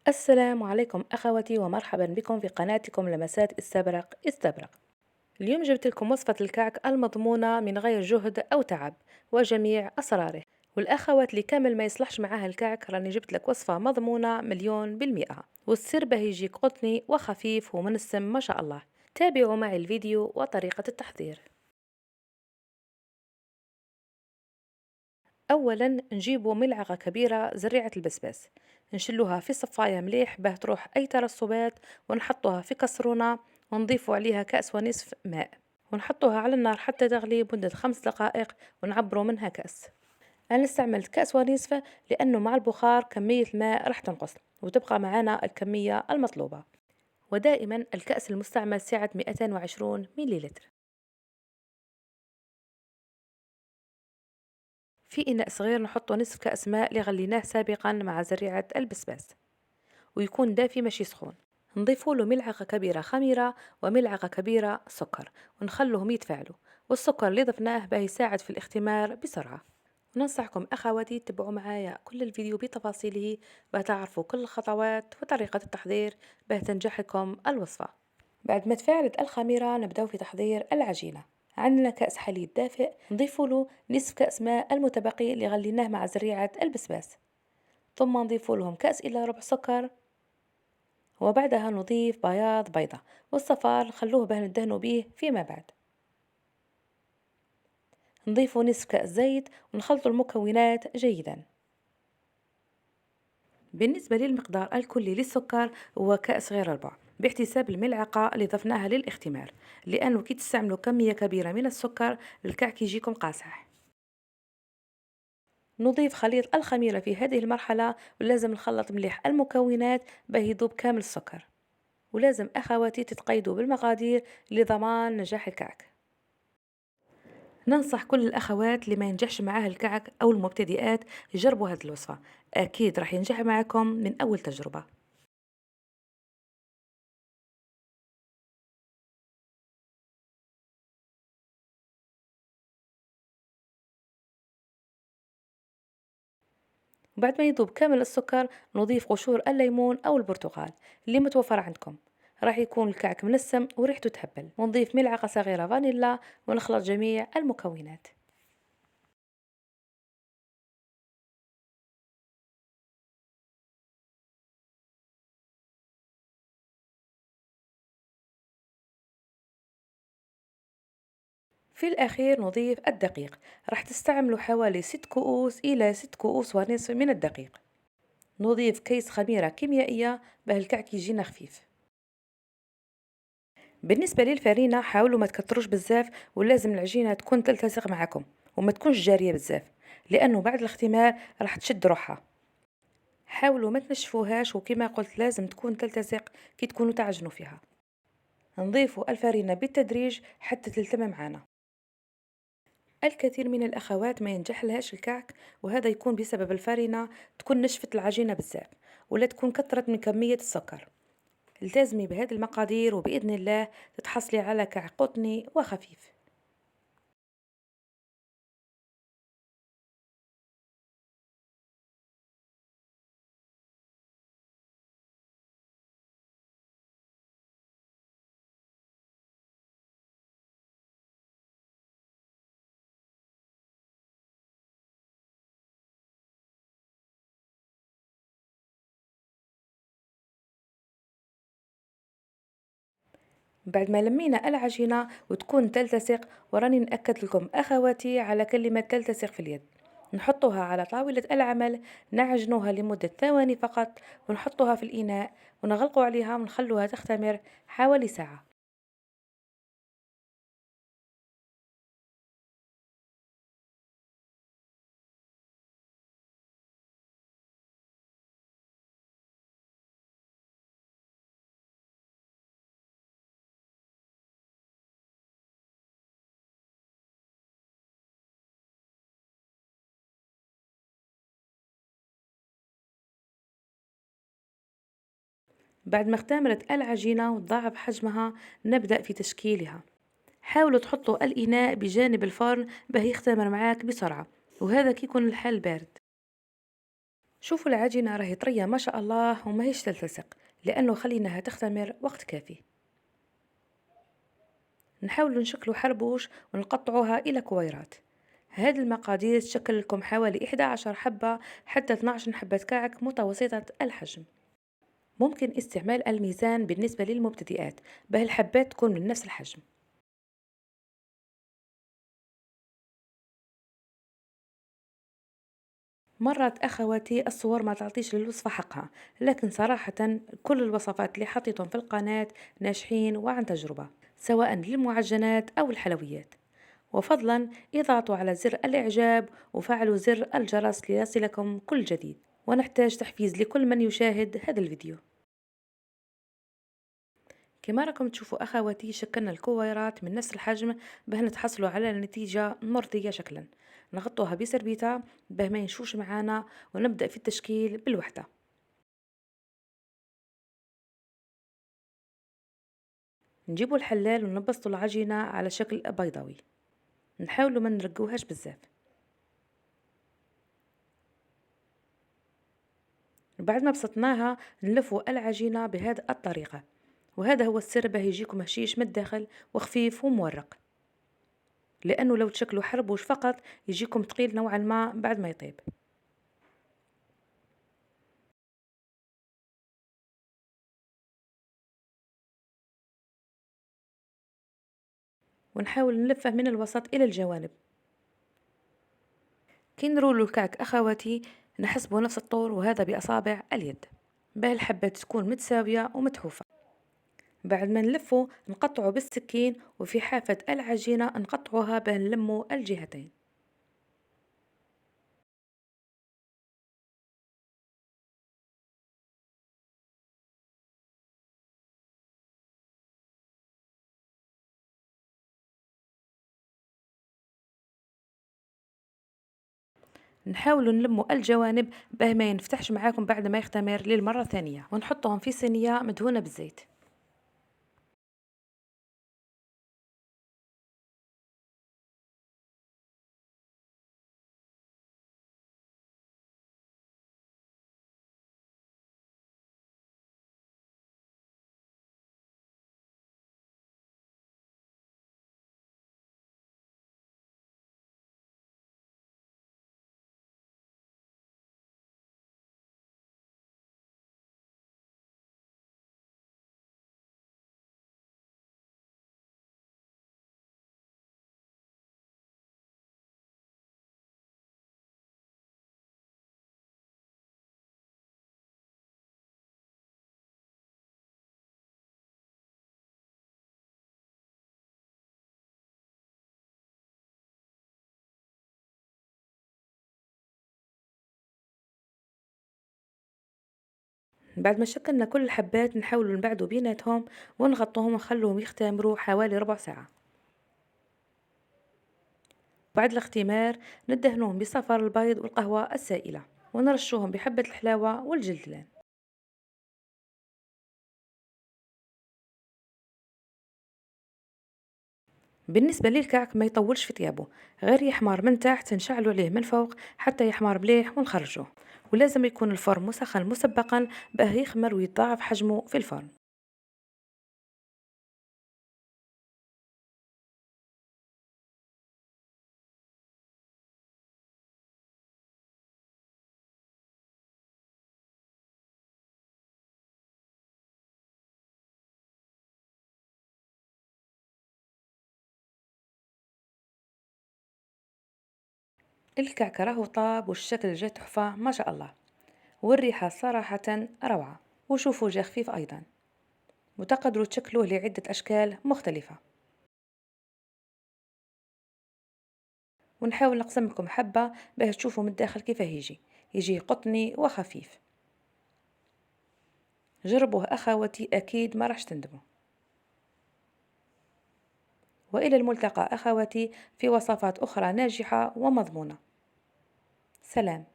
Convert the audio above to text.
السلام عليكم أخوتي ومرحبا بكم في قناتكم لمسات استبرق استبرق. اليوم جبت لكم وصفة الكعك المضمونة من غير جهد أو تعب وجميع أسراره. والأخوات اللي كامل ما يصلحش معاها الكعك راني جبت لك وصفة مضمونة 100%، والسر به يجيك قطني وخفيف ومنسم ما شاء الله. تابعوا معي الفيديو وطريقة التحضير. أولا نجيبوا ملعقة كبيرة زريعة البسباس، نشلوها في صفاية مليح باه تروح أي ترسبات، ونحطوها في كسرونة ونضيفوا عليها كأس ونصف ماء، ونحطوها على النار حتى تغلي مدة 5 دقائق، ونعبروا منها كأس. أنا استعملت كأس ونصف لأنه مع البخار كمية الماء راح تنقص وتبقى معنا الكمية المطلوبة. ودائما الكأس المستعمل سعة 220 مليلتر. في إناء صغير نحط نصف كأس ماء اللي غليناه سابقا مع زريعة البسباس، ويكون دافي ماشي سخون. نضيفوا له ملعقة كبيرة خميرة وملعقة كبيرة سكر، ونخلوهم يتفاعلوا، والسكر اللي ضفناه باه يساعد في الاختمار بسرعة. ننصحكم أخواتي تتبعوا معايا كل الفيديو بتفاصيله باه تعرفوا كل الخطوات وطريقة التحضير باه تنجح لكم الوصفة. بعد ما تفاعلت الخميرة نبدأ في تحضير العجينة. عندنا كأس حليب دافئ نضيف له نصف كأس ماء المتبقي اللي غليناه مع زريعة البسباس، ثم نضيف لهم كأس إلا ربع سكر، وبعدها نضيف بياض بيضة، والصفار خلوه باه ندهنوا به فيما بعد. نضيف نصف كأس زيت ونخلط المكونات جيدا. بالنسبة للمقدار الكلي للسكر هو كأس غير ربع، باحتساب الملعقة اللي ضفناها للاختمار، لأنه كي تستعملوا كمية كبيرة من السكر الكعك يجيكم قاصح. نضيف خليط الخميرة في هذه المرحلة، ولازم نخلط مليح المكونات باه يذوب كامل السكر. ولازم أخواتي تتقيدوا بالمقادير لضمان نجاح الكعك. ننصح كل الأخوات اللي ما ينجحش معاه الكعك أو المبتدئات يجربوا هذه الوصفة، أكيد راح ينجح معكم من أول تجربة. وبعد ما يذوب كامل السكر نضيف قشور الليمون أو البرتقال اللي متوفر عندكم، راح يكون الكعك منسم وريحته تهبل. ونضيف ملعقة صغيرة فانيلا ونخلط جميع المكونات. في الأخير نضيف الدقيق، راح تستعملوا حوالي 6 كؤوس إلى 6 كؤوس ونصف من الدقيق. نضيف كيس خميرة كيميائية باه الكعك يجينا خفيف. بالنسبة للفرينة حاولوا ما تكتروش بزاف، ولازم العجينة تكون تلتصق معكم وما تكونش جارية بزاف، لأنه بعد الاختمار راح تشد روحها. حاولوا ما تنشفوهاش، وكما قلت لازم تكون تلتصق كي تكونوا تعجنوا فيها. نضيفوا الفرينة بالتدريج حتى تلتم معنا. الكثير من الأخوات ما ينجح لهاش الكعك، وهذا يكون بسبب الفرينة تكون نشفت العجينة بزاف، ولا تكون كثرت من كمية السكر. التزمي بهذه المقادير وبإذن الله تتحصلي على كعك قطني وخفيف. بعد ما لمينا العجينة وتكون تلتصق، وراني نأكد لكم أخواتي على كلمة تلتصق في اليد، نحطها على طاولة العمل، نعجنوها لمدة ثواني فقط، ونحطوها في الإناء ونغلقوا عليها ونخلوها تختمر حوالي ساعة. بعد ما اختمرت العجينة وتضاعف حجمها نبدأ في تشكيلها. حاولوا تحطوا الإناء بجانب الفرن باه يختمر معاك بسرعة، وهذا كي يكون الحال بارد. شوفوا العجينة راهي طرية ما شاء الله وما هيش تلتصق، لأنه خليناها تختمر وقت كافي. نحاول نشكلوا حربوش ونقطعوها إلى كويرات. هذه المقادير تشكل لكم حوالي 11 حبة حتى 12 حبة كعك متوسطة الحجم. ممكن استعمال الميزان بالنسبة للمبتدئات، به الحبات تكون من نفس الحجم. مرات أخواتي الصور ما تعطيش للوصفة حقها، لكن صراحة كل الوصفات اللي حطيتهم في القناة ناجحين وعن تجربة، سواء للمعجنات أو الحلويات. وفضلا اضغطوا على زر الإعجاب وفعلوا زر الجرس ليصلكم كل جديد. ونحتاج تحفيز لكل من يشاهد هذا الفيديو. كما راكم تشوفوا أخواتي شكلنا الكويرات من نفس الحجم به نتحصلوا على نتيجة مرضية شكلا. نغطوها بسربيتة به ما ينشوش معانا، ونبدأ في التشكيل بالوحدة. نجيبوا الحلال ونبسطوا العجينة على شكل بيضاوي، نحاولوا ما نرقوهاش بزاف. بعد ما بسطناها نلفوا العجينة بهذه الطريقة، وهذا هو السر به يجيكم هشيش من الداخل وخفيف ومورق، لأنه لو تشكلوا حربوش فقط يجيكم ثقيل نوعا ما بعد ما يطيب. ونحاول نلفه من الوسط إلى الجوانب. كي نرولو الكعك أخواتي نحسبه نفس الطول، وهذا بأصابع اليد، به الحبات تكون متساوية ومتحوفة. بعد ما نلفه نقطعه بالسكين، وفي حافة العجينة نقطعوها به نلمو الجهتين. نحاول نلمو الجوانب به ما ينفتحش معاكم بعد ما يختمر للمرة الثانية، ونحطهم في صينية مدهونة بالزيت. بعد ما شكلنا كل الحبات نحاول نبعدوا بيناتهم ونغطوهم ونخلوهم يختمروا حوالي ربع ساعة. بعد الاختمار ندهنوهم بصفار البيض والقهوة السائلة، ونرشوهم بحبة الحلاوة والجلدلان. بالنسبة للكعك ما يطولش في طيابه، غير يحمر من تحت نشعلوا عليه من فوق حتى يحمر مليح ونخرجوه. ولازم يكون الفرن مسخن مسبقا باه يخمر ويتضاعف حجمه في الفرن. الكعك راهو طاب والشكل جا تحفة ما شاء الله، والريحة صراحة روعة. وشوفوا جا خفيف أيضا، وتقدروا تشكلوه لعدة أشكال مختلفة. ونحاول نقسم لكم حبة باه تشوفوا من الداخل كيف يجي قطني وخفيف. جربوه أخواتي أكيد ما راحش تندموا. وإلى الملتقى أخواتي في وصفات أخرى ناجحة ومضمونة. سلام.